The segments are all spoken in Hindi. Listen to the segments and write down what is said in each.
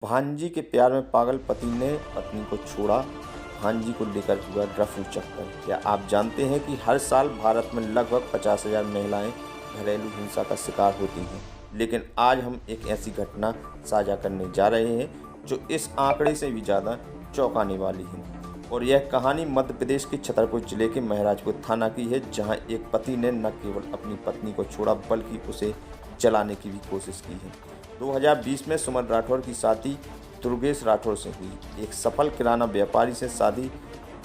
भांजी के प्यार में पागल पति ने पत्नी को छोड़ा, भांजी को लेकर हुआ रफू चक्कर। क्या आप जानते हैं कि हर साल भारत में लगभग 50,000 महिलाएं घरेलू हिंसा का शिकार होती हैं। लेकिन आज हम एक ऐसी घटना साझा करने जा रहे हैं जो इस आंकड़े से भी ज़्यादा चौंकाने वाली है। और यह कहानी मध्य प्रदेश के छतरपुर जिले के महराजपुर थाना की है, जहां एक पति ने न केवल अपनी पत्नी को छोड़ा बल्कि उसे जलाने की भी कोशिश की है। 2020 में सुमन राठौर की शादी दुर्गेश राठौर से हुई। एक सफल किराना व्यापारी से शादी,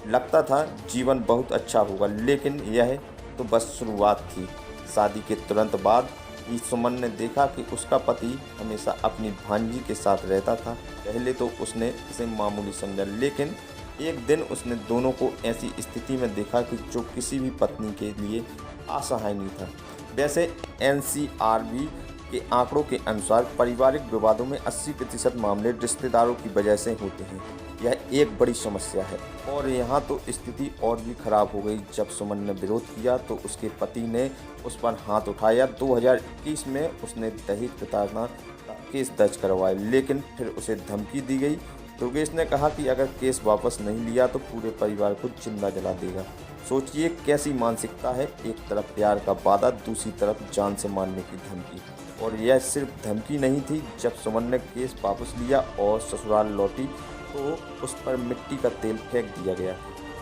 लगता था जीवन बहुत अच्छा होगा, लेकिन यह तो बस शुरुआत थी। शादी के तुरंत बाद ही सुमन ने देखा कि उसका पति हमेशा अपनी भांजी के साथ रहता था। पहले तो उसने इसे मामूली समझा, लेकिन एक दिन उसने दोनों को ऐसी स्थिति में देखा कि जो किसी भी पत्नी के लिए असहाय नहीं था। वैसे NCRB के आंकड़ों के अनुसार पारिवारिक विवादों में 80% मामले रिश्तेदारों की वजह से होते हैं। यह एक बड़ी समस्या है और यहाँ तो स्थिति और भी खराब हो गई जब सुमन ने विरोध किया तो उसके पति ने उस पर हाथ उठाया। 2021 में उसने दहेज प्रताड़ना का केस दर्ज करवाया, लेकिन फिर उसे धमकी दी गई। दुर्गेश ने कहा कि अगर केस वापस नहीं लिया तो पूरे परिवार को जिंदा जला देगा। सोचिए कैसी मानसिकता है, एक तरफ प्यार का वादा, दूसरी तरफ जान से मारने की धमकी। और यह सिर्फ धमकी नहीं थी। जब सुमन ने केस वापस लिया और ससुराल लौटी तो उस पर मिट्टी का तेल फेंक दिया गया।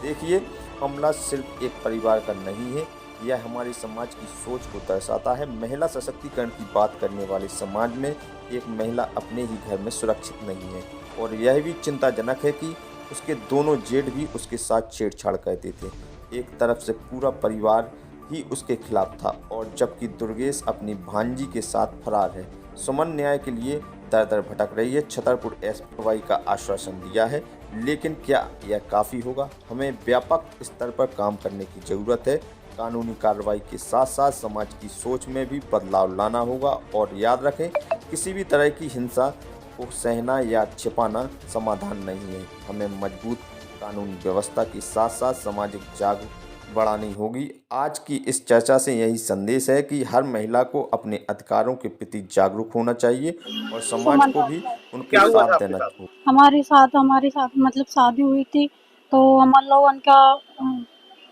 देखिए, मामला सिर्फ एक परिवार का नहीं है, यह हमारे समाज की सोच को दर्शाता है। महिला सशक्तिकरण की बात करने वाले समाज में एक महिला अपने ही घर में सुरक्षित नहीं है। और यह भी चिंताजनक है कि उसके दोनों जेठ भी उसके साथ छेड़छाड़ करते थे। एक तरफ से पूरा परिवार ही उसके खिलाफ था और जबकि दुर्गेश अपनी भांजी के साथ फरार है। सुमन न्याय के लिए दर दर भटक रही है। छतरपुर एसपी का आश्वासन दिया है, लेकिन क्या यह काफ़ी होगा? हमें व्यापक स्तर पर काम करने की ज़रूरत है। कानूनी कार्रवाई के साथ साथ समाज की सोच में भी बदलाव लाना होगा। और याद रखें, किसी भी तरह की हिंसा को सहना या छिपाना समाधान नहीं है। हमें मजबूत कानूनी व्यवस्था के साथ साथ सामाजिक जागरूकता बढ़ानी होगी। आज की इस चर्चा से यही संदेश है कि हर महिला को अपने अधिकारों के प्रति जागरूक होना चाहिए और समाज को भी उनके साथ देना चाहिए। हमारे साथ मतलब शादी हुई थी, तो हम लोगों का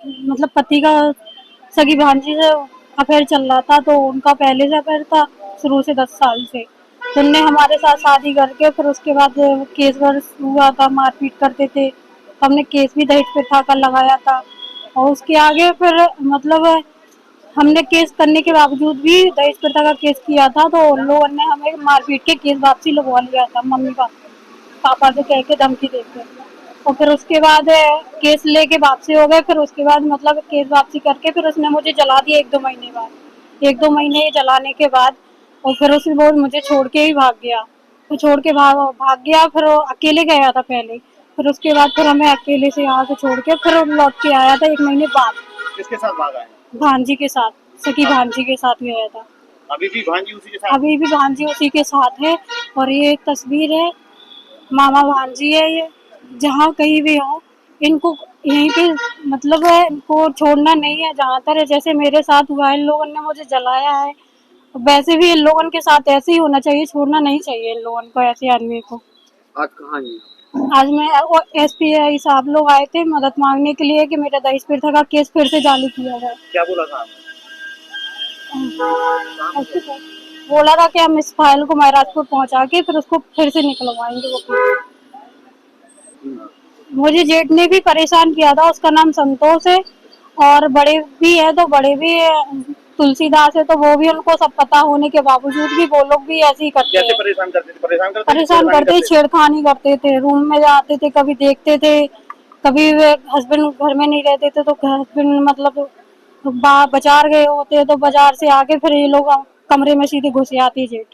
मतलब पति का सगी भांजी से अफेयर चल रहा था। तो उनका पहले से अफेयर था, शुरू से 10 साल से। तो उनने हमारे साथ शादी करके फिर उसके बाद केस वर्स हुआ था, मारपीट करते थे। तो हमने केस भी दहेज प्रथा का लगाया था। और उसके आगे फिर मतलब हमने केस करने के बावजूद भी दहेज प्रथा का केस किया था, तो उन लोगों ने हमें मारपीट के केस वापसी लगवा लिया था, मम्मी पापा से कह के धमकी देके। और फिर उसके बाद केस लेके वापसी हो गए। फिर उसके बाद मतलब केस वापसी करके फिर उसने मुझे जला दिया 1-2 महीने बाद। 1-2 महीने जलाने के बाद और फिर उसके बाद मुझे छोड़ के ही भाग गया। तो छोड़ के भाग गया, फिर वो अकेले गया था पहले। फिर उसके बाद फिर हमें अकेले से यहाँ से छोड़ के फिर लौट के आया था 1 महीने बाद। किसके साथ भागा है? भांजी के साथ, सगी भांजी के साथ गया था। अभी भी भांजी उसी के साथ? अभी भी भांजी उसी के साथ है। और ये एक तस्वीर है, मामा भांजी है ये। जहाँ कहीं भी हो, इनको यहीं पे मतलब है, इनको छोड़ना नहीं है जहाँ पर है। जैसे मेरे साथ हुआ है, इन लोगों ने मुझे जलाया है, वैसे भी इन लोगों के साथ ऐसे ही होना चाहिए। छोड़ना नहीं चाहिए इन लोगों को, ऐसे आदमी को। आज कहाँ है? आज मैं SPI साहब लोग आए थे मदद मांगने के लिए कि मेरा दहेज प्रथा का केस फिर से चालू किया जाए। क्या बोला था आपने? ऐसे तो बोला था कि हम इस फाइल को महराजपुर पहुंचा के फिर उसको फिर से निकलवाएंगे वो केस। मुझे जेठ ने भी परेशान किया था, उसका नाम संतोष है। और बड़े भी है, तो बड़े भी तुलसीदास है, तो वो भी उनको सब पता होने के बावजूद भी वो लोग भी ऐसे ही करते कैसे हैं। परेशान करते थे? परेशान करते, छेड़खानी करते थे, रूम में जाते थे, कभी देखते थे, कभी हस्बैंड घर में नहीं रहते थे तो हस्बैंड मतलब बाजार गए होते तो बाजार से आके फिर ये लोग कमरे में सीधे घुस आते जेठ।